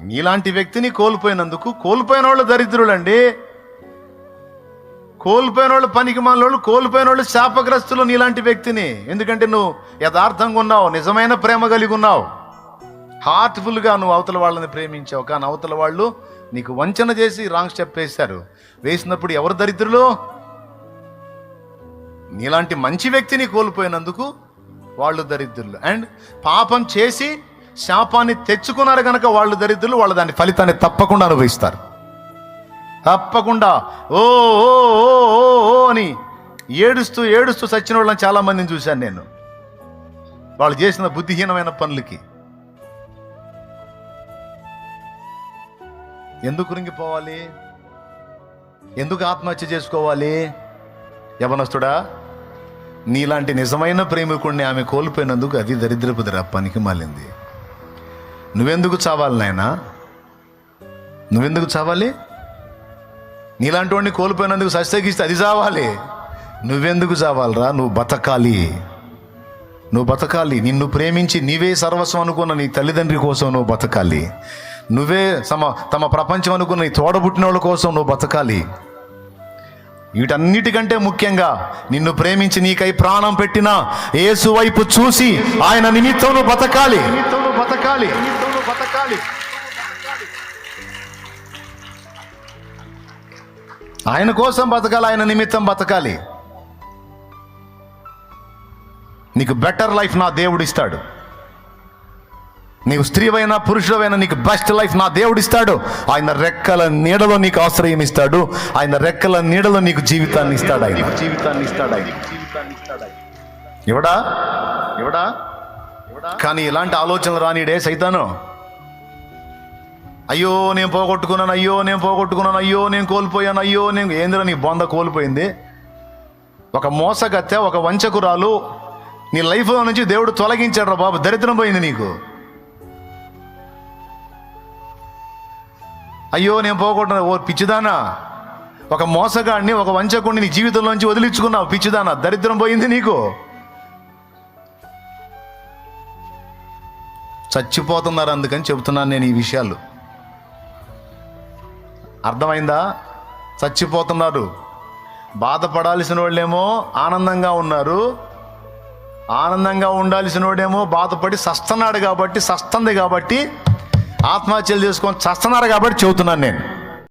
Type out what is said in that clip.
నీలాంటి వ్యక్తిని కోల్పోయినందుకు, కోల్పోయిన వాళ్ళు దరిద్రులండి, కోల్పోయిన వాళ్ళు పనికిమాలినోళ్ళు, కోల్పోయిన వాళ్ళు శాపగ్రస్తులు నీలాంటి వ్యక్తిని. ఎందుకంటే నువ్వు యథార్థంగా ఉన్నావు, నిజమైన ప్రేమ కలిగి ఉన్నావు, హార్ట్ఫుల్గా నువ్వు అవతల వాళ్ళని ప్రేమించావు. కానీ అవతల వాళ్ళు నీకు వంచన చేసి రాంగ్ స్టెప్ వేశారు. వేసినప్పుడు ఎవరు దరిద్రులు? నీలాంటి మంచి వ్యక్తిని కోల్పోయినందుకు వాళ్ళు దరిద్రులు. అండ్ పాపం చేసి శాపాన్ని తెచ్చుకున్నారు కనుక వాళ్ళు దరిద్రులు. వాళ్ళు దాని ఫలితాన్ని తప్పకుండా అనుభవిస్తారు. తప్పకుండా ఓ ఓ ఓ ఓ ఓ అని ఏడుస్తూ ఏడుస్తూ చచ్చిన వాళ్ళని చాలామందిని చూశాను నేను, వాళ్ళు చేసిన బుద్ధిహీనమైన పనులకి. ఎందుకు రింగిపోవాలి? ఎందుకు ఆత్మహత్య చేసుకోవాలి? యవనస్తుడా, నీలాంటి నిజమైన ప్రేమికుడిని ఆమె కోల్పోయినందుకు అది దరిద్రపు పనికి మాలింది. నువ్వెందుకు చావాలి నాయనా? నువ్వెందుకు చావాలి? నీలాంటి వాడిని కోల్పోయినందుకు సస్తగిస్తే అది చావాలి. నువ్వెందుకు చావాలరా? నువ్వు బతకాలి, నువ్వు బతకాలి. నిన్ను ప్రేమించి నీవే సర్వస్వం అనుకున్న నీ తల్లిదండ్రి కోసం నువ్వు బతకాలి. నువ్వే తమ ప్రపంచం అనుకున్న నీ తోడబుట్టిన వాళ్ళ కోసం నువ్వు బతకాలి. వీటన్నిటికంటే ముఖ్యంగా నిన్ను ప్రేమించి నీకై ప్రాణం పెట్టిన యేసు వైపు చూసి ఆయన నిమిత్తం నువ్వు బతకాలి. బతకాలి, బతకాలి. ఆయన కోసం బతకాలి, ఆయన నిమిత్తం బతకాలి. నీకు బెటర్ లైఫ్ నా దేవుడు ఇస్తాడు. నీకు స్త్రీవైనా పురుషుడైనా నీకు బెస్ట్ లైఫ్ నా దేవుడు ఇస్తాడు. ఆయన రెక్కల నీడలో నీకు ఆశ్రయం ఇస్తాడు. ఆయన రెక్కల నీడలో నీకు జీవితాన్ని ఇస్తాడు. ఆయన జీవితాన్ని ఇస్తాడు. ఆయన జీవితాన్ని ఇస్తాడు. ఇవడా ఇవడా కానీ ఇలాంటి ఆలోచనలు రానిడే సైతాను. అయ్యో నేను పోగొట్టుకున్నాను, అయ్యో నేను పోగొట్టుకున్నాను, అయ్యో నేను కోల్పోయాను, అయ్యో నేను. ఏందిరా నీ బొంద కోల్పోయింది? ఒక మోసగత్తె, ఒక వంచకురాలు నీ లైఫ్లో నుంచి దేవుడు తొలగించాడు రా బాబు. దరిద్రం పోయింది నీకు. అయ్యో నేను పోగొట్టున్నా. ఓ పిచ్చిదానా, ఒక మోసగాడిని, ఒక వంచకుడిని నీ జీవితంలోంచి వదిలించుకున్నావు. పిచ్చిదానా, దరిద్రం పోయింది నీకు. చచ్చిపోతున్నారు, అందుకని చెబుతున్నాను నేను ఈ విషయాలు. అర్థమైందా? చచ్చిపోతున్నారు. బాధపడాల్సిన వాళ్ళేమో ఆనందంగా ఉన్నారు, ఆనందంగా ఉండాల్సిన వాడేమో బాధపడి సస్తున్నాడు కాబట్టి, సస్తంది కాబట్టి, ఆత్మహత్యలు చేసుకొని చస్తున్నారు కాబట్టి చెబుతున్నాను నేను.